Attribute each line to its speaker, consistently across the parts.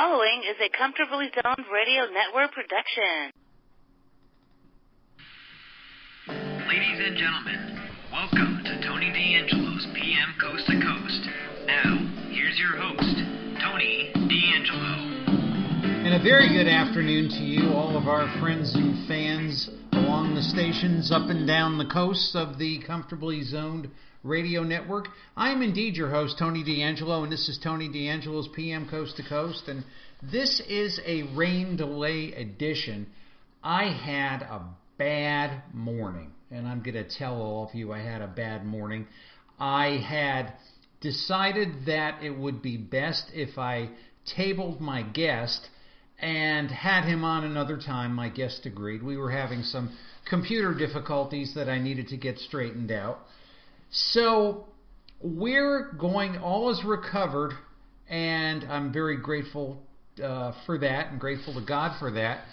Speaker 1: following is a Comfortably Zoned Radio Network production.
Speaker 2: Ladies and gentlemen, welcome to Tony D'Angelo's PM Coast to Coast. Now, here's your host, Tony D'Angelo.
Speaker 3: And a very good afternoon to you, all of our friends and fans along the stations up and down the coast of the Comfortably Zoned Radio Network. I am indeed your host, Tony D'Angelo, and this is Tony D'Angelo's PM Coast to Coast, and this is a rain delay edition. I had a bad morning, and I'm going to tell all of you I had a bad morning. I had decided that it would be best if I tabled my guest and had him on another time. My guest agreed. We were having some computer difficulties that I needed to get straightened out. So we're going, all is recovered, and I'm very grateful for that and grateful to God for that.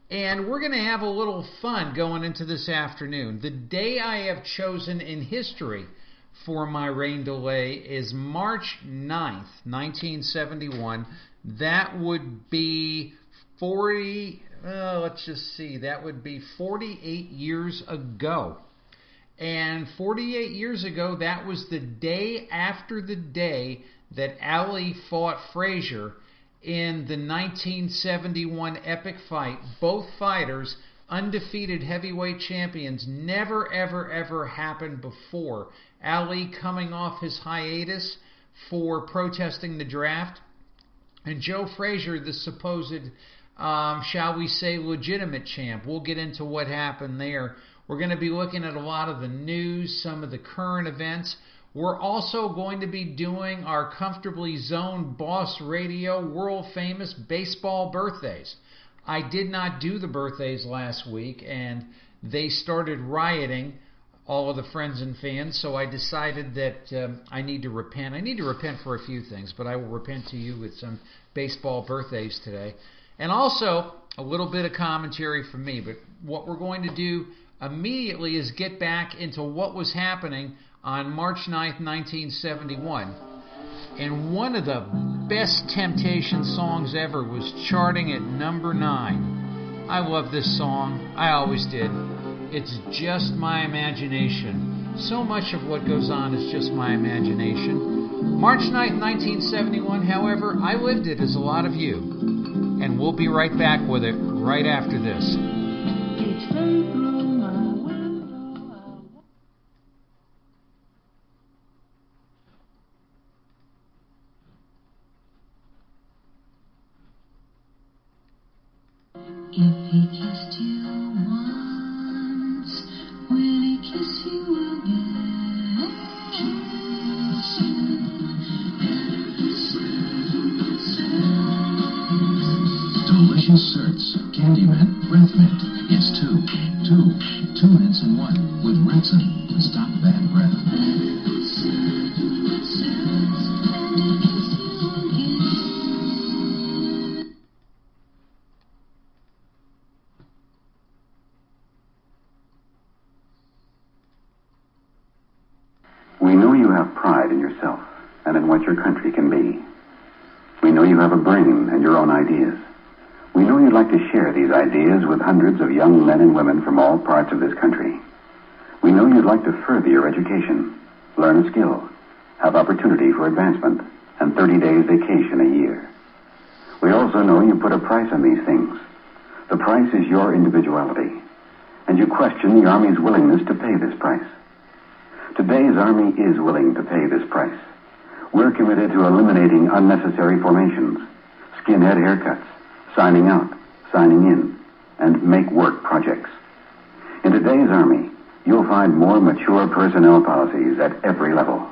Speaker 3: And we're going to have a little fun going into this afternoon. The day I have chosen in history for my rain delay is March 9th, 1971. That would be 48 years ago. And 48 years ago, that was the day after the day that Ali fought Frazier in the 1971 epic fight. Both fighters, undefeated heavyweight champions, never, ever, ever happened before. Ali coming off his hiatus for protesting the draft, and Joe Frazier, the supposed, shall we say, legitimate champ. We'll get into what happened there. We're going to be looking at a lot of the news, some of the current events. We're also going to be doing our Comfortably Zoned Boss Radio world-famous baseball birthdays. I did not do the birthdays last week, and they started rioting, all of the friends and fans, so I decided that I need to repent. I need to repent for a few things, but I will repent to you with some baseball birthdays today. And also, a little bit of commentary from me, but what we're going to do immediately is get back into what was happening on March 9th, 1971. And one of the best Temptation songs ever was charting at number 9. I love this song. I always did. It's just my imagination. So much of what goes on is just my imagination. March 9th, 1971, however, I lived it as a lot of you. And we'll be right back with it right after this.
Speaker 4: If he kissed you once, will he kiss you again?
Speaker 5: Delicious certs, candy mint, breath mint. It's two mints in one with Rinsin to stop bad breath.
Speaker 6: We know you have pride in yourself and in what your country can be. We know you have a brain and your own ideas. We know you'd like to share these ideas with hundreds of young men and women from all parts of this country. We know you'd like to further your education, learn a skill, have opportunity for advancement, and 30 days vacation a year. We also know you put a price on these things. The price is your individuality, and you question the Army's willingness to pay this price. Today's Army is willing to pay this price. We're committed to eliminating unnecessary formations, skinhead haircuts, signing out, signing in, and make work projects. In today's Army, you'll find more mature personnel policies at every level.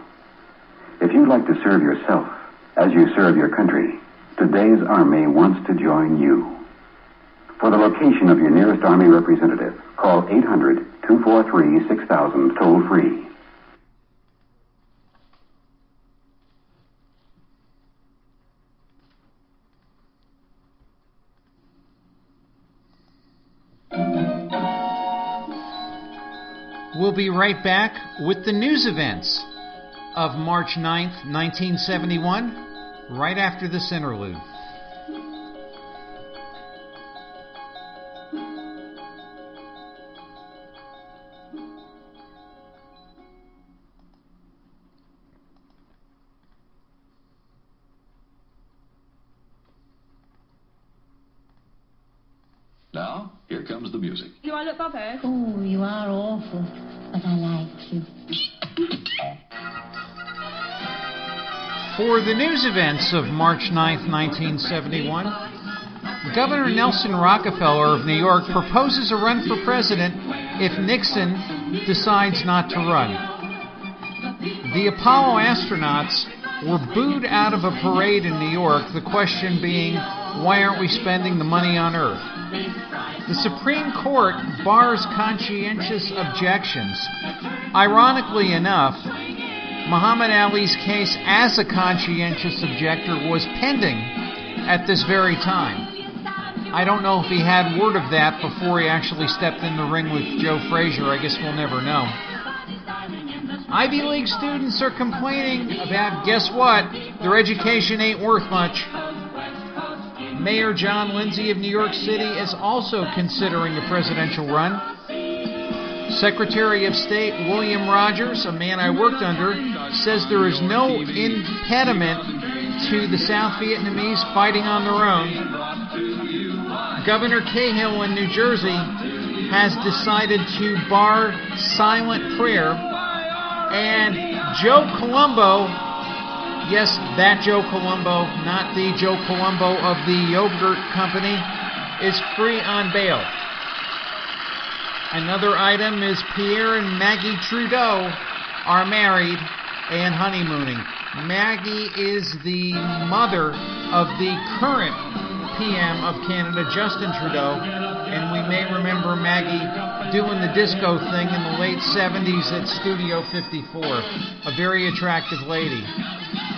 Speaker 6: If you'd like to serve yourself as you serve your country, today's Army wants to join you. For the location of your nearest Army representative, call 800-243-6000 toll-free.
Speaker 3: We'll be right back with the news events of March 9th, 1971, right after this interlude.
Speaker 5: Now, here comes the music.
Speaker 7: Do I look bothered?
Speaker 4: Oh, you are awful, but I like you.
Speaker 3: For the news events of March 9th, 1971, Governor Nelson Rockefeller of New York proposes a run for president if Nixon decides not to run. The Apollo astronauts were booed out of a parade in New York, the question being, why aren't we spending the money on Earth? The Supreme Court bars conscientious objections. Ironically enough, Muhammad Ali's case as a conscientious objector was pending at this very time. I don't know if he had word of that before he actually stepped in the ring with Joe Frazier. I guess we'll never know. Ivy League students are complaining about, guess what? Their education ain't worth much. Mayor John Lindsay of New York City is also considering a presidential run. Secretary of State William Rogers, a man I worked under, says there is no impediment to the South Vietnamese fighting on their own. Governor Cahill in New Jersey has decided to bar silent prayer. And Joe Colombo, yes, that Joe Colombo, not the Joe Colombo of the yogurt company, is free on bail. Another item is Pierre and Maggie Trudeau are married and honeymooning. Maggie is the mother of the current PM of Canada, Justin Trudeau, and we may remember Maggie doing the disco thing in the late 70s at Studio 54. A very attractive lady.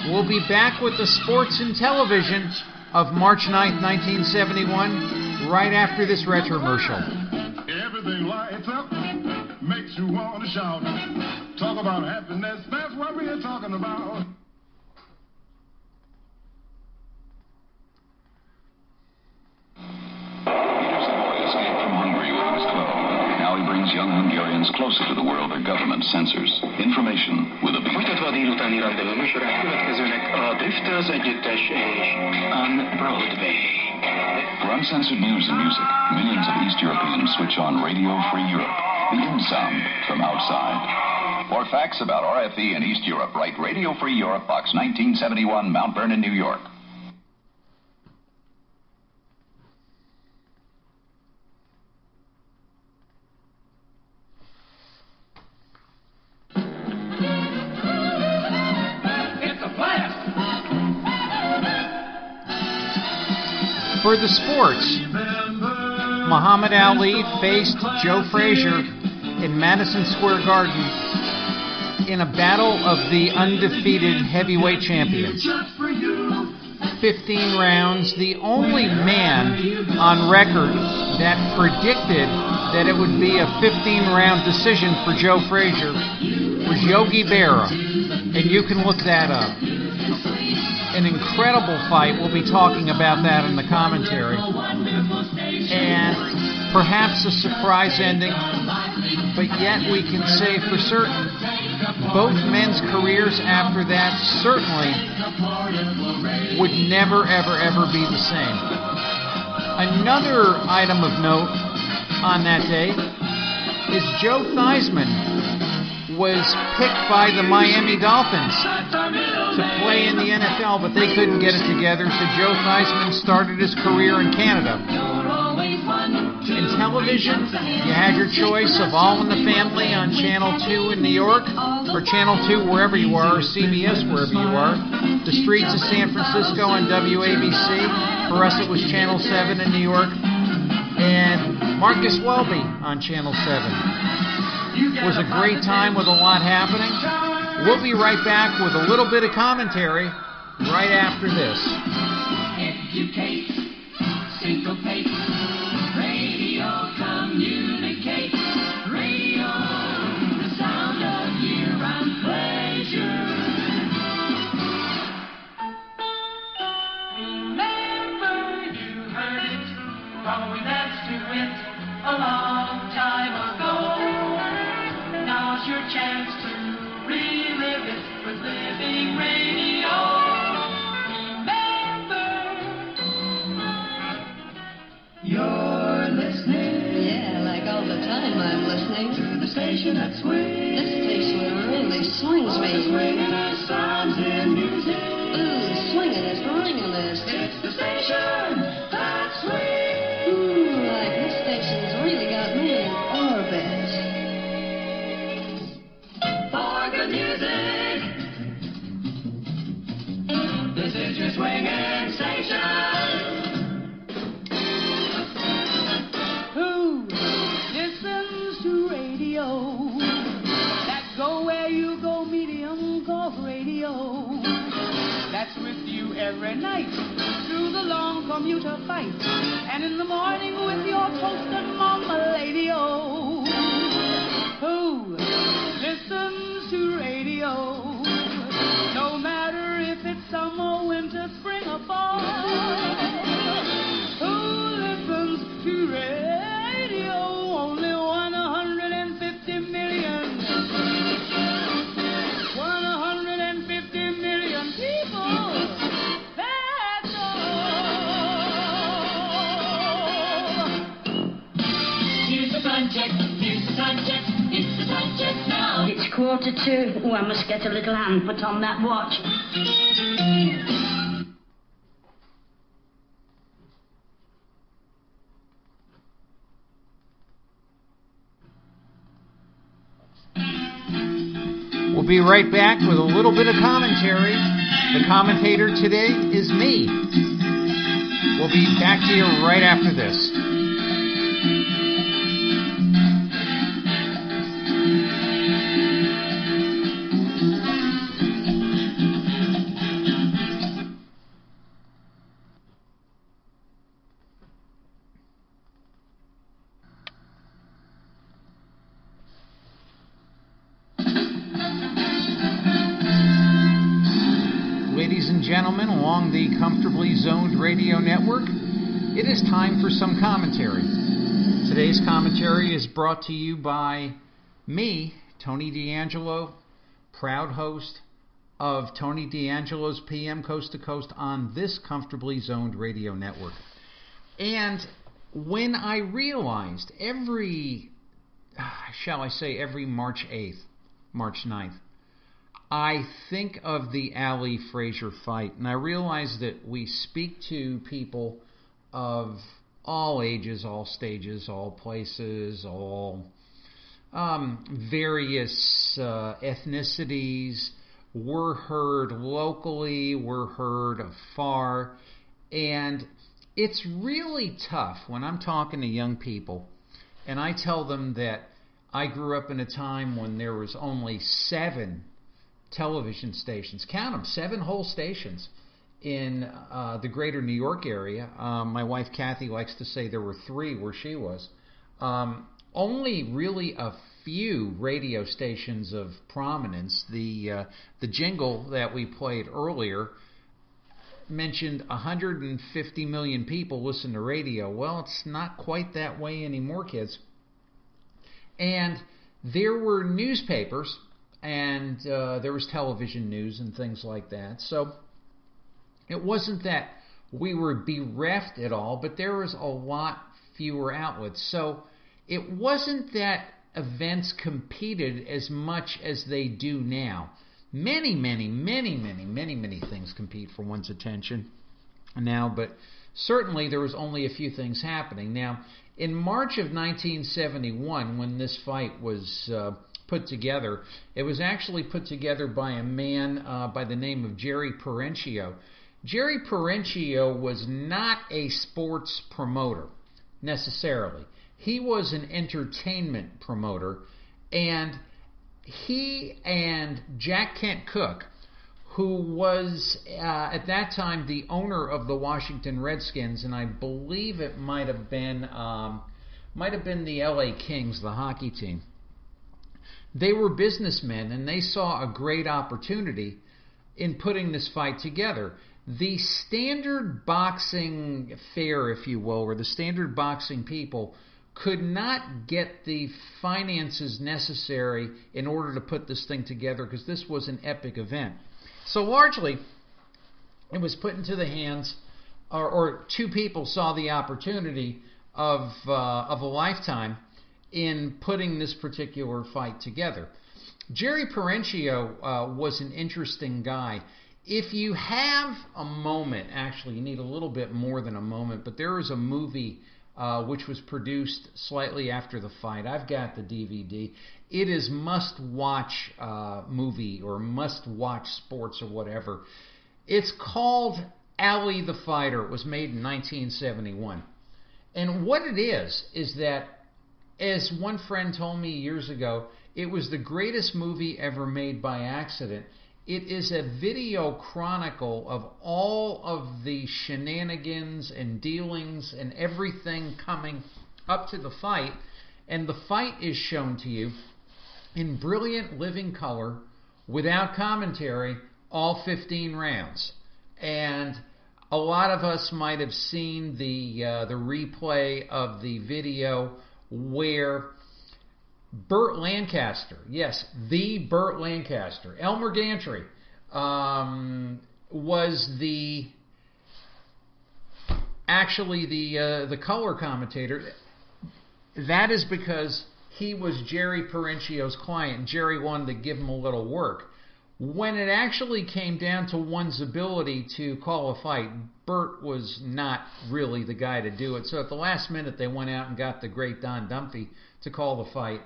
Speaker 3: We'll be back with the sports and television of March 9th, 1971, right after this retromercial.
Speaker 8: Everything lights up, makes you want to shout. Talk about happiness, that's what we're talking about.
Speaker 5: Peter's boy escaped from Hungary when he was 12. Now he brings young Hungarians closer to the world their government censors. Information with a B.
Speaker 9: Folytatva a délutáni rendezvú műsorát következőnek a Drifters együttes és On Broadway.
Speaker 5: For uncensored news and music, millions of East Europeans switch on Radio Free Europe, the in sound from outside. For facts about RFE in East Europe, write Radio Free Europe, Box 1971, Mount Vernon, New York.
Speaker 3: For the sports, Muhammad Ali faced Joe Frazier in Madison Square Garden in a battle of the undefeated heavyweight champions. 15 rounds. The only man on record that predicted that it would be a 15-round decision for Joe Frazier was Yogi Berra, and you can look that up. An incredible fight. We'll be talking about that in the commentary. And perhaps a surprise ending, but yet we can say for certain both men's careers after that certainly would never, ever, ever be the same. Another item of note on that day is Joe Theismann was picked by the Miami Dolphins to play in the NFL, but they couldn't get it together, so Joe Theismann started his career in Canada. In television, you had your choice of All in the Family on Channel 2 in New York, or Channel 2 wherever you are, or CBS wherever you are. The Streets of San Francisco on WABC. For us, it was Channel 7 in New York. And Marcus Welby on Channel 7. It was a great time with a lot happening. We'll be right back with a little bit of commentary right after this.
Speaker 4: Educate, syncopate, radio communicate, radio, the sound of year and pleasure. Remember you heard it, probably danced to it a long time ago. Now's your chance to relive it with living radio. Remember, you're listening. station that swings.
Speaker 7: This station really swings me.
Speaker 4: Swinging as sounds in music.
Speaker 7: Ooh, swinging is ringing.
Speaker 4: It's the station that swings.
Speaker 7: Ooh, like this station's really got me in orbit.
Speaker 4: For good music, this is your swinging station.
Speaker 10: Who listens to radio? That go where you go, medium called radio. That's with you every night through the long commuter fight, and in the morning with your toast and mama lady-o. Who listens to radio? No matter if it's summer, winter, spring, or fall. Who listens to radio? Only 150 million. 150 million people. That's all.
Speaker 4: Here's the time check. Here's the time check. It's the time check now.
Speaker 7: It's 1:45. Oh, I must get a little hand put on that watch.
Speaker 3: We'll be right back with a little bit of commentary. The commentator today is me. We'll be back to you right after this. Ladies and gentlemen, along the Comfortably Zoned Radio Network, it is time for some commentary. Today's commentary is brought to you by me, Tony D'Angelo, proud host of Tony D'Angelo's PM Coast to Coast on this Comfortably Zoned Radio Network. And when I realized every March 8th, March 9th, I think of the Ali Frazier fight, and I realize that we speak to people of all ages, all stages, all places, all various ethnicities. We're heard locally, we're heard afar, and it's really tough when I'm talking to young people, and I tell them that I grew up in a time when there was only 7 television stations. Count them, 7 whole stations in the greater New York area. My wife Kathy likes to say there were 3 where she was. Only really a few radio stations of prominence. The jingle that we played earlier mentioned 150 million people listen to radio. Well, it's not quite that way anymore, kids. And there were newspapers, and there was television news and things like that. So it wasn't that we were bereft at all, but there was a lot fewer outlets. So it wasn't that events competed as much as they do now. Many things compete for one's attention now, but certainly there was only a few things happening. Now, in March of 1971, when this fight was put together, it was actually put together by a man by the name of Jerry Perenchio. Jerry Perenchio was not a sports promoter necessarily. He was an entertainment promoter, and he and Jack Kent Cooke, who was at that time the owner of the Washington Redskins, and I believe it might have been the LA Kings, the hockey team. They were businessmen, and they saw a great opportunity in putting this fight together. The standard boxing fair, if you will, or the standard boxing people could not get the finances necessary in order to put this thing together, because this was an epic event. So largely, it was put into the hands, or 2 people saw the opportunity of a lifetime in putting this particular fight together. Jerry Parenchio was an interesting guy. If you have a moment, actually, you need a little bit more than a moment, but there is a movie which was produced slightly after the fight. I've got the DVD. It is must-watch movie or must-watch sports or whatever. It's called Ali the Fighter. It was made in 1971. And what it is that, as one friend told me years ago, it was the greatest movie ever made by accident. It is a video chronicle of all of the shenanigans and dealings and everything coming up to the fight. And the fight is shown to you in brilliant living color, without commentary, all 15 rounds. And a lot of us might have seen the replay of the video where Burt Lancaster, yes, the Burt Lancaster, Elmer Gantry, was actually the color commentator. That is because he was Jerry Parenchio's client, and Jerry wanted to give him a little work. When it actually came down to one's ability to call a fight, Burt was not really the guy to do it. So at the last minute, they went out and got the great Don Dumphy to call the fight.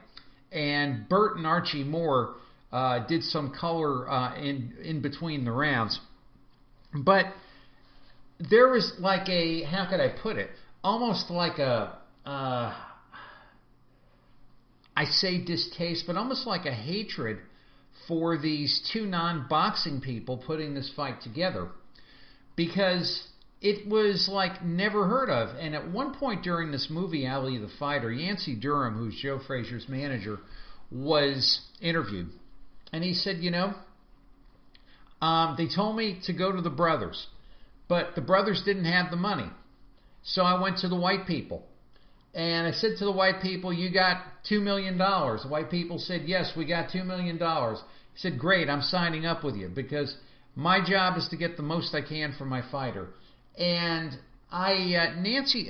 Speaker 3: And Burt and Archie Moore did some color in between the rounds. But there was like a, how could I put it, almost like a, I say distaste, but almost like a hatred for these two non-boxing people putting this fight together, because it was like never heard of. And at one point during this movie, Ali the Fighter, Yancey Durham, who's Joe Frazier's manager, was interviewed. And he said, you know, they told me to go to the brothers, but the brothers didn't have the money. So I went to the white people. And I said to the white people, you got $2 million. The white people said, yes, we got $2 million. He said, great, I'm signing up with you, because my job is to get the most I can for my fighter. And Yancey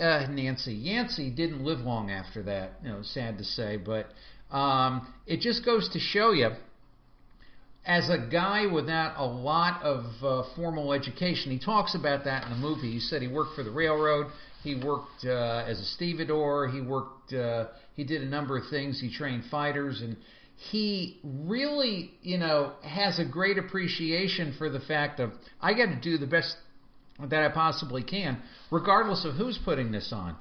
Speaker 3: didn't live long after that. You know, sad to say, but it just goes to show you, as a guy without a lot of formal education, he talks about that in the movie. He said he worked for the railroad. He worked as a stevedore. He did a number of things. He trained fighters, and he really, you know, has a great appreciation for the fact of, I got to do the best that I possibly can, regardless of who's putting this on.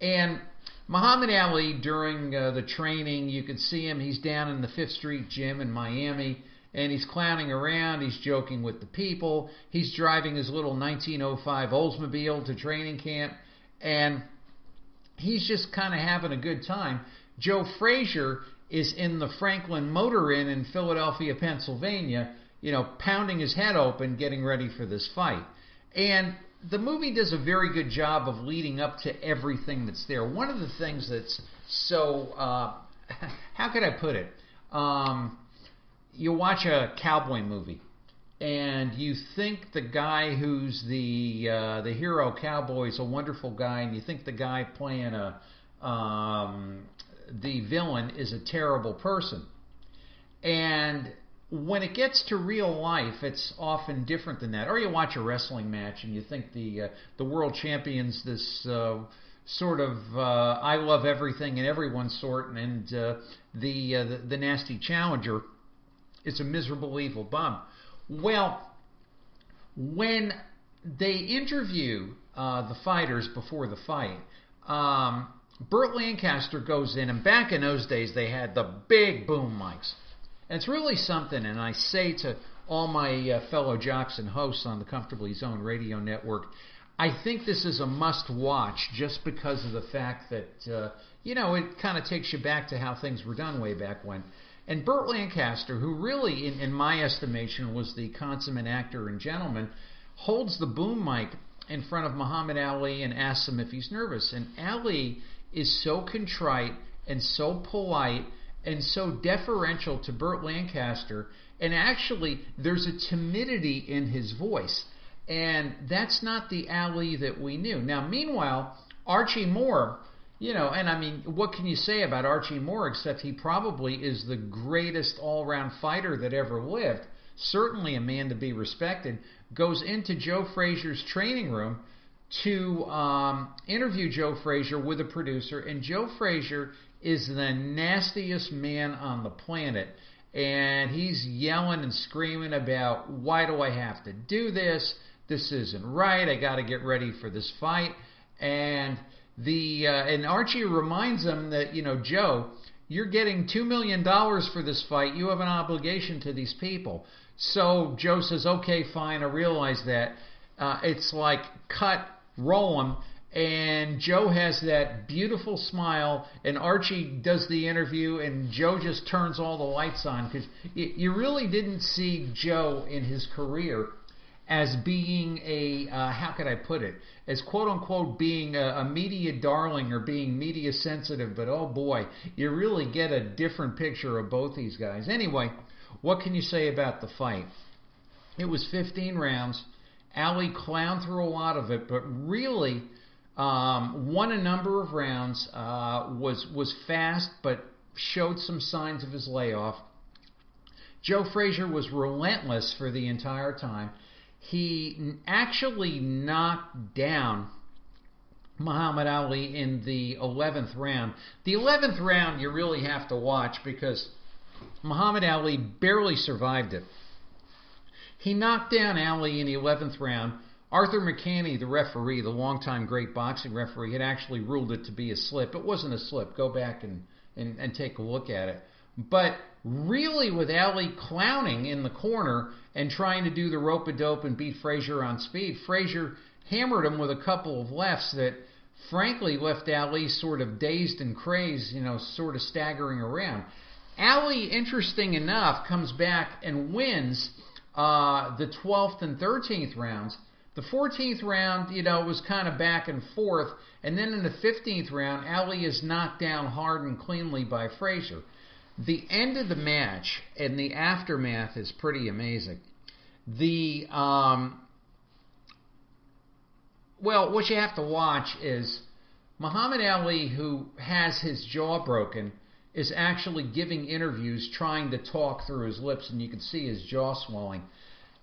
Speaker 3: And Muhammad Ali, during the training, you could see him. He's down in the 5th Street gym in Miami, and he's clowning around. He's joking with the people. He's driving his little 1905 Oldsmobile to training camp, and he's just kind of having a good time. Joe Frazier is in the Franklin Motor Inn in Philadelphia, Pennsylvania, you know, pounding his head open, getting ready for this fight. And the movie does a very good job of leading up to everything that's there. One of the things that's so, how could I put it? You watch a cowboy movie, and you think the guy who's the hero cowboy is a wonderful guy, and you think the guy playing the villain is a terrible person. And when it gets to real life, it's often different than that. Or you watch a wrestling match and you think the world champion's this sort of I love everything and everyone sort, and the nasty challenger is a miserable evil bum. Well, when they interview the fighters before the fight, Burt Lancaster goes in, and back in those days they had the big boom mics. And it's really something, and I say to all my fellow jocks and hosts on the Comfortably Zoned Radio Network, I think this is a must-watch just because of the fact that, you know, it kind of takes you back to how things were done way back when. And Burt Lancaster, who really, in my estimation, was the consummate actor and gentleman, holds the boom mic in front of Muhammad Ali and asks him if he's nervous. And Ali is so contrite and so polite and so deferential to Burt Lancaster, and actually there's a timidity in his voice, and that's not the Ali that we knew. Now, meanwhile, Archie Moore And I mean, what can you say about Archie Moore except he probably is the greatest all-around fighter that ever lived. Certainly a man to be respected. Goes into Joe Frazier's training room to interview Joe Frazier with a producer, and Joe Frazier is the nastiest man on the planet. And he's yelling and screaming about, why do I have to do this? This isn't right. I got to get ready for this fight. And Archie reminds him that, Joe, you're getting $2 million for this fight. You have an obligation to these people. So Joe says, okay, fine, I realize that. It's like, cut, roll him. And Joe has that beautiful smile, and Archie does the interview, and Joe just turns all the lights on, because you really didn't see Joe in his career as being how could I put it, as quote-unquote being a media darling or being media sensitive, but oh boy, you really get a different picture of both these guys. Anyway, what can you say about the fight? It was 15 rounds. Ali clowned through a lot of it, but really won a number of rounds, was fast, but showed some signs of his layoff. Joe Frazier was relentless for the entire time. He actually knocked down Muhammad Ali in the 11th round. The 11th round you really have to watch because Muhammad Ali barely survived it. He knocked down Ali in the 11th round. Arthur McCanny, the referee, the longtime great boxing referee, had actually ruled it to be a slip. It wasn't a slip. Go back and take a look at it. But really, with Ali clowning in the corner and trying to do the rope-a-dope and beat Frazier on speed, Frazier hammered him with a couple of lefts that frankly left Ali sort of dazed and crazed, sort of staggering around. Ali, interesting enough, comes back and wins the 12th and 13th rounds. The 14th round, was kind of back and forth. And then in the 15th round, Ali is knocked down hard and cleanly by Frazier. The end of the match and the aftermath is pretty amazing. What you have to watch is Muhammad Ali, who has his jaw broken, is actually giving interviews trying to talk through his lips, and you can see his jaw swelling.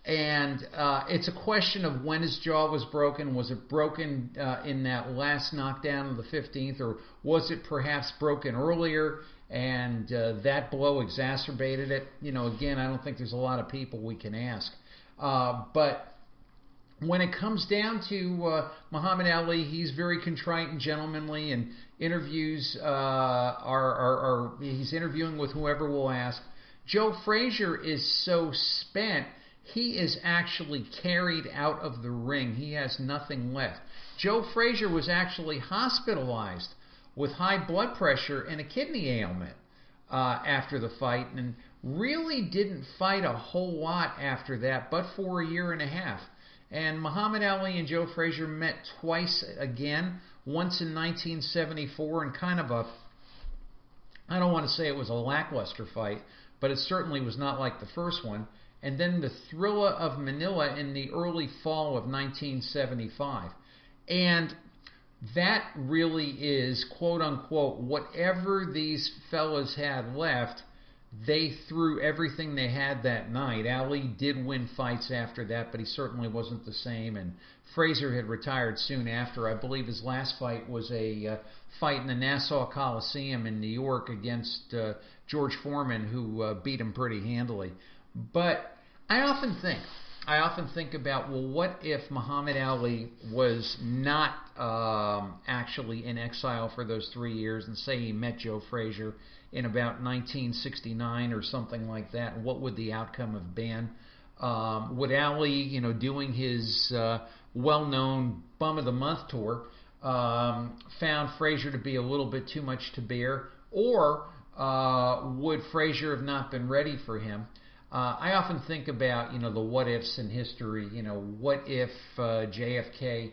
Speaker 3: And it's a question of when his jaw was broken. Was it broken in that last knockdown of the 15th, or was it perhaps broken earlier and that blow exacerbated it? Again, I don't think there's a lot of people we can ask. But when it comes down to Muhammad Ali, he's very contrite and gentlemanly, and interviews he's interviewing with whoever will ask. Joe Frazier is so spent, he is actually carried out of the ring. He has nothing left. Joe Frazier was actually hospitalized with high blood pressure and a kidney ailment after the fight, and really didn't fight a whole lot after that, but for a year and a half. And Muhammad Ali and Joe Frazier met twice again, once in 1974 in kind of I don't want to say it was a lackluster fight, but it certainly was not like the first one. And then the Thrilla of Manila in the early fall of 1975. And that really is, quote unquote, whatever these fellas had left, they threw everything they had that night. Ali did win fights after that, but he certainly wasn't the same. And Frazier had retired soon after. I believe his last fight was a fight in the Nassau Coliseum in New York against George Foreman, who beat him pretty handily. But I often think about, well, what if Muhammad Ali was not actually in exile for those 3 years, and say he met Joe Frazier in about 1969 or something like that? What would the outcome have been? Would Ali, doing his well-known Bum of the Month tour, found Frazier to be a little bit too much to bear, or would Frazier have not been ready for him? I often think about, the what-ifs in history. What if JFK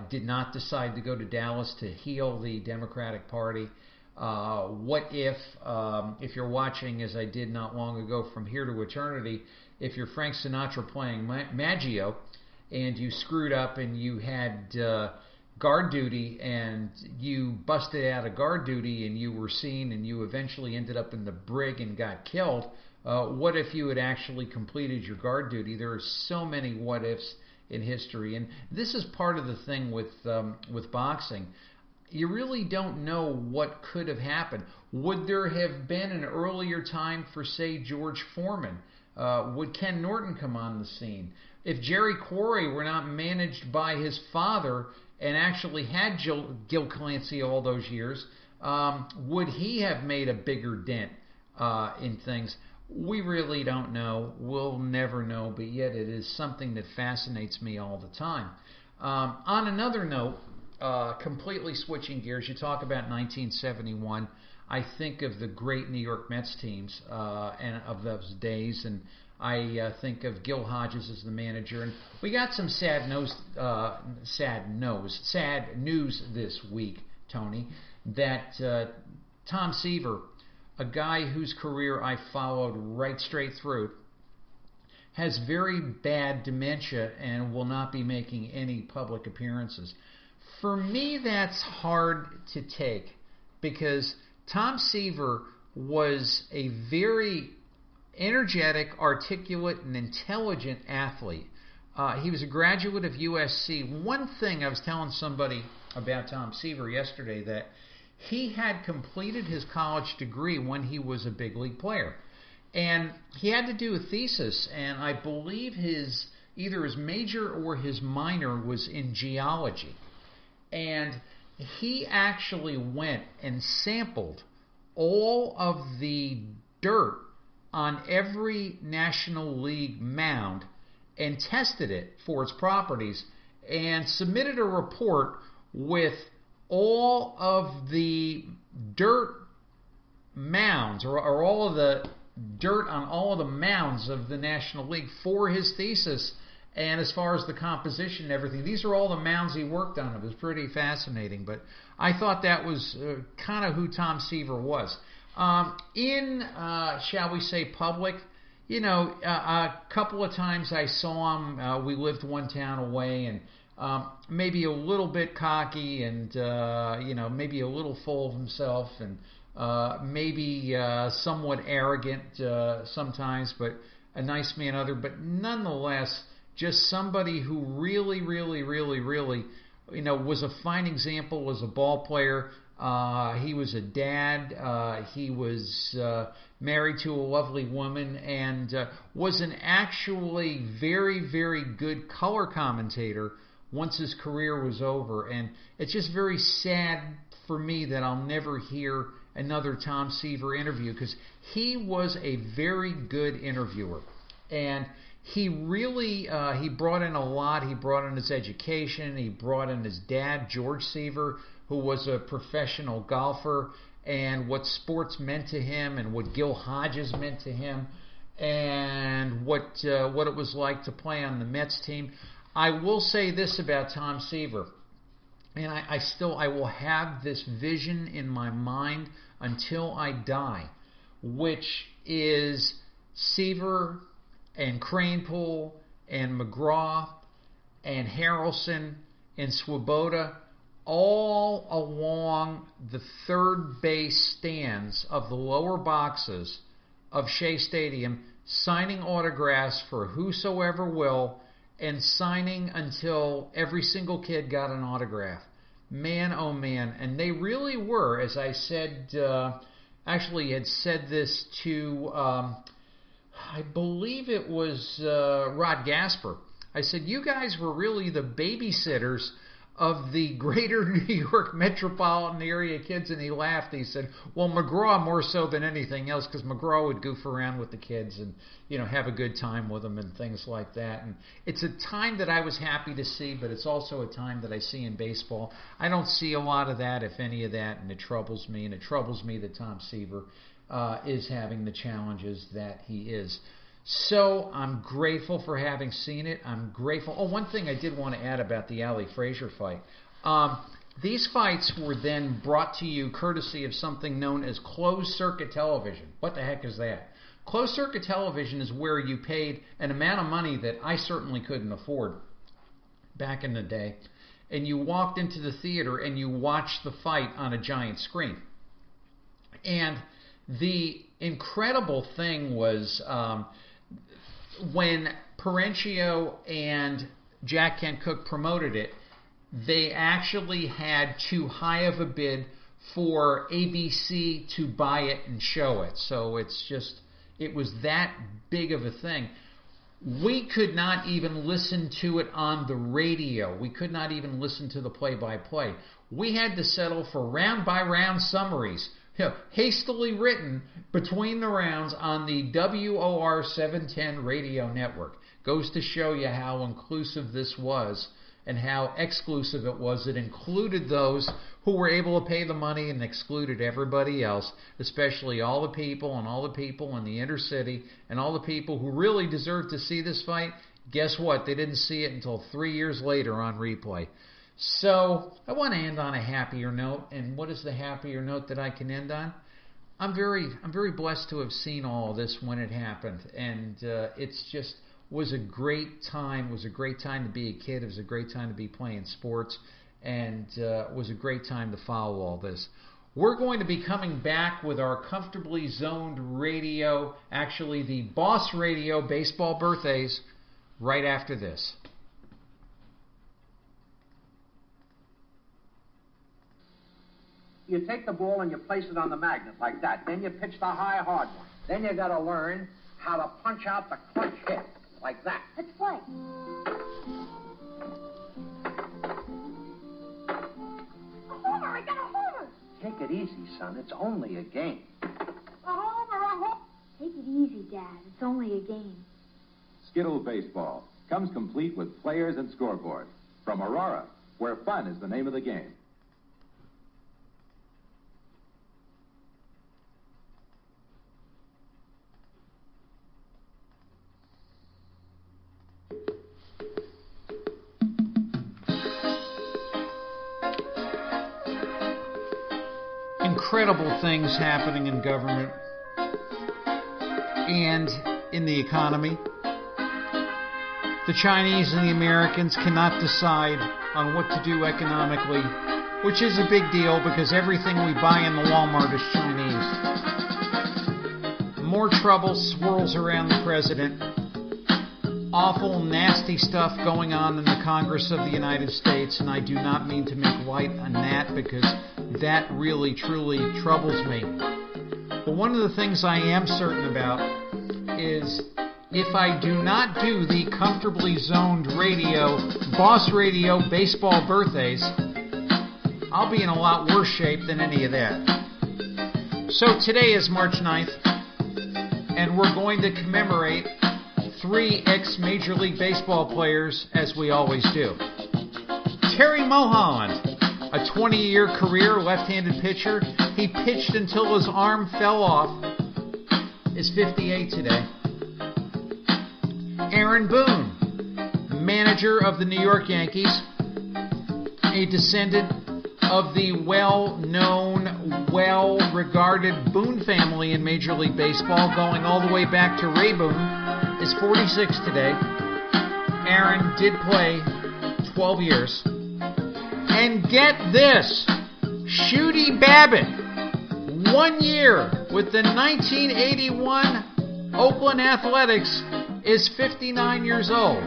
Speaker 3: did not decide to go to Dallas to heal the Democratic Party? What if you're watching, as I did not long ago, From Here to Eternity, if you're Frank Sinatra playing Maggio, and you screwed up and you had guard duty and you busted out of guard duty and you were seen and you eventually ended up in the brig and got killed, what if you had actually completed your guard duty? There are so many what ifs in history, and this is part of the thing with boxing. You really don't know what could have happened. Would there have been an earlier time for, say, George Foreman? Would Ken Norton come on the scene? If Jerry Quarry were not managed by his father and actually had Gil Clancy all those years, would he have made a bigger dent in things? We really don't know. We'll never know, but yet it is something that fascinates me all the time. On another note, completely switching gears, you talk about 1971. I think of the great New York Mets teams and of those days, and I think of Gil Hodges as the manager. And we got some sad news this week, Tony, that Tom Seaver, a guy whose career I followed right straight through, has very bad dementia and will not be making any public appearances. For me, that's hard to take because Tom Seaver was a very energetic, articulate, and intelligent athlete. He was a graduate of USC. One thing I was telling somebody about Tom Seaver yesterday, that he had completed his college degree when he was a big league player. And he had to do a thesis, and I believe either his major or his minor was in geology. And he actually went and sampled all of the dirt on every National League mound and tested it for its properties and submitted a report with all of the dirt mounds or all of the dirt on all of the mounds of the National League for his thesis. And as far as the composition and everything, these are all the mounds he worked on. It was pretty fascinating. But I thought that was kind of who Tom Seaver was. Shall we say, public, a couple of times I saw him. We lived one town away, and maybe a little bit cocky and, maybe a little full of himself and maybe somewhat arrogant sometimes, but a nice man other. But nonetheless, just somebody who really, really, really, really, was a fine example as a ball player. He was a dad. He was married to a lovely woman and was an actually very, very good color commentator once his career was over. And it's just very sad for me that I'll never hear another Tom Seaver interview, because he was a very good interviewer. And he really, he brought in a lot. He brought in his education. He brought in his dad, George Seaver, who was a professional golfer, and what sports meant to him and what Gil Hodges meant to him and what it was like to play on the Mets team. I will say this about Tom Seaver, and I will have this vision in my mind until I die, which is Seaver and Kranepool and McGraw and Harrelson and Swoboda all along the third base stands of the lower boxes of Shea Stadium, signing autographs for whosoever will, and signing until every single kid got an autograph. Man, oh man. And they really were, as I said, actually had said this to, I believe it was Rod Gasper. I said, you guys were really the babysitters of the greater New York metropolitan area kids. And he laughed. He said, well, McGraw more so than anything else, because McGraw would goof around with the kids and, have a good time with them and things like that. And it's a time that I was happy to see, but it's also a time that I see in baseball. I don't see a lot of that, if any of that, and it troubles me. And it troubles me that Tom Seaver is having the challenges that he is. So I'm grateful for having seen it. I'm grateful. Oh, one thing I did want to add about the Ali Frazier fight. These fights were then brought to you courtesy of something known as closed-circuit television. What the heck is that? Closed-circuit television is where you paid an amount of money that I certainly couldn't afford back in the day. and you walked into the theater and you watched the fight on a giant screen. And the incredible thing was when Parenchio and Jack Kent Cooke promoted it, they actually had too high of a bid for ABC to buy it and show it. So it was that big of a thing. We could not even listen to it on the radio. We could not even listen to the play-by-play. We had to settle for round-by-round summaries, hastily written between the rounds on the WOR 710 radio network. Goes to show you how inclusive this was and how exclusive it was. It included those who were able to pay the money and excluded everybody else, especially all the people in the inner city and all the people who really deserved to see this fight. Guess what? They didn't see it until 3 years later on replay. So I want to end on a happier note. And what is the happier note that I can end on? I'm very blessed to have seen all this when it happened, and it's just was a great time. It was a great time to be a kid. It was a great time to be playing sports, and it was a great time to follow all this. We're going to be coming back with our Comfortably Zoned Radio, actually the Boss Radio Baseball Birthdays, right after this.
Speaker 11: You take the ball and you place it on the magnet like that. Then you pitch the high, hard one. Then you got to learn how to punch out the clutch hit like that.
Speaker 7: Let's play. A homer! I got a homer!
Speaker 11: Take it easy, son. It's only a game.
Speaker 7: A homer! A homer! Take it easy, Dad. It's only a game.
Speaker 12: Skittle Baseball comes complete with players and scoreboard. From Aurora, where fun is the name of the game.
Speaker 3: Incredible things happening in government and in the economy. The Chinese and the Americans cannot decide on what to do economically, which is a big deal because everything we buy in the Walmart is Chinese. More trouble swirls around the president. Awful, nasty stuff going on in the Congress of the United States, and I do not mean to make light on that because that really, truly troubles me. But one of the things I am certain about is if I do not do the Comfortably Zoned Radio, Boss Radio Baseball Birthdays, I'll be in a lot worse shape than any of that. So today is March 9th, and we're going to commemorate 3 ex-Major League Baseball players, as we always do. Terry Mulholland, a 20-year career left-handed pitcher. He pitched until his arm fell off. Is 58 today. Aaron Boone, manager of the New York Yankees, a descendant of the well-known, well-regarded Boone family in Major League Baseball, going all the way back to Ray Boone, is 46 today. Aaron did play 12 years. And get this, Shooty Babbitt, 1 year with the 1981 Oakland Athletics, is 59 years old.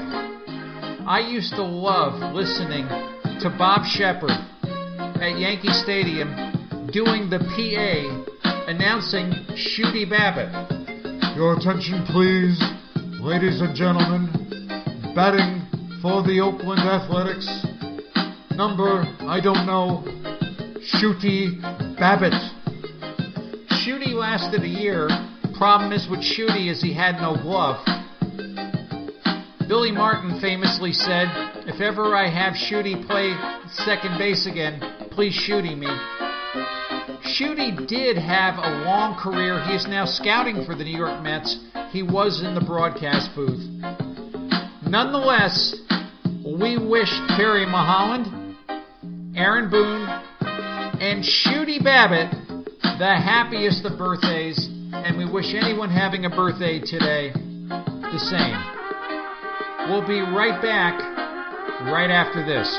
Speaker 3: I used to love listening to Bob Shepard at Yankee Stadium doing the PA announcing Shooty Babbitt.
Speaker 8: Your attention, please, ladies and gentlemen. Batting for the Oakland Athletics, number, I don't know, Shooty Babbitt.
Speaker 3: Shooty lasted a year. Problem is with Shooty is he had no glove. Billy Martin famously said, if ever I have Shooty play second base again, please Shooty me. Shooty did have a long career. He is now scouting for the New York Mets. He was in the broadcast booth. Nonetheless, we wish Terry Mulholland, Aaron Boone, and Shooty Babbitt the happiest of birthdays, and we wish anyone having a birthday today the same. We'll be right back right after this.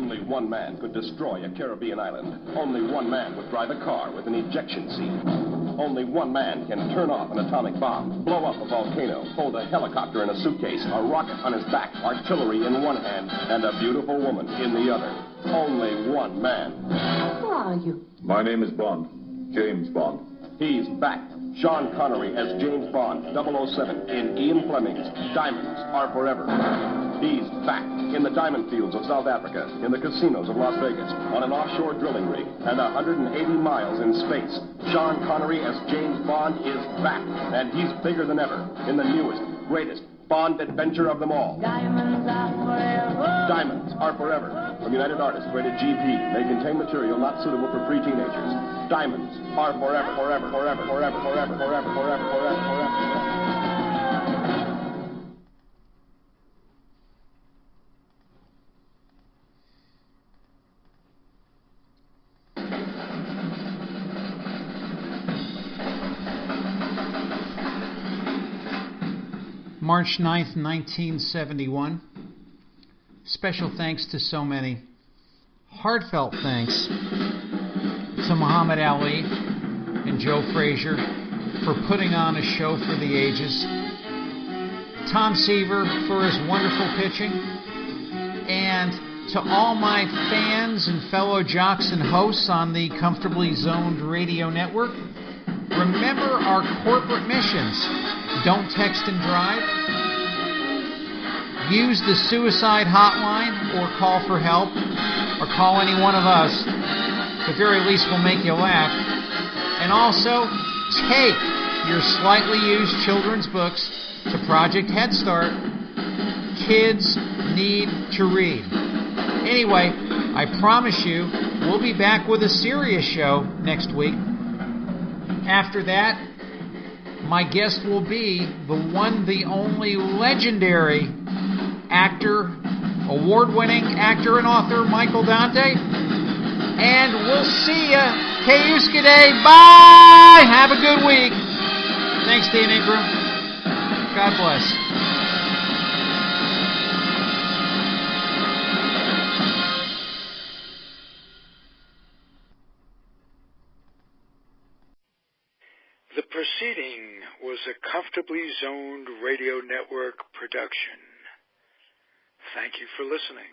Speaker 13: Only one man could destroy a Caribbean island. Only one man would drive a car with an ejection seat. Only one man can turn off an atomic bomb, blow up a volcano, hold a helicopter in a suitcase, a rocket on his back, artillery in one hand, and a beautiful woman in the other. Only one man.
Speaker 14: Who are you?
Speaker 15: My name is Bond. James Bond.
Speaker 13: He's back. Sean Connery as James Bond, 007, in Ian Fleming's Diamonds Are Forever. He's back in the diamond fields of South Africa, in the casinos of Las Vegas, on an offshore drilling rig, and 180 miles in space. Sean Connery as James Bond is back, and he's bigger than ever in the newest, greatest Bond adventure of them all.
Speaker 14: Diamonds are forever.
Speaker 13: Diamonds Are Forever. From United Artists, rated GP. May contain material not suitable for pre-teenagers. Diamonds are forever, forever, forever, forever, forever, forever, forever, forever, forever.
Speaker 3: March 9th, 1971. Special thanks to so many. Heartfelt thanks to Muhammad Ali and Joe Frazier for putting on a show for the ages. Tom Seaver for his wonderful pitching. And to all my fans and fellow jocks and hosts on the Comfortably Zoned Radio Network, remember our corporate missions. Don't text and drive. Use the suicide hotline or call for help, or call any one of us. At the very least, we'll make you laugh. And also, take your slightly used children's books to Project Head Start. Kids need to read. Anyway, I promise you, we'll be back with a serious show next week. After that, my guest will be the one, the only legendary actor, award-winning actor and author, Michael Dante. And we'll see ya. Kayuskade. Bye! Have a good week. Thanks, Dan Ingram. God bless.
Speaker 16: The proceeding was a Comfortably Zoned Radio Network production. Thank you for listening.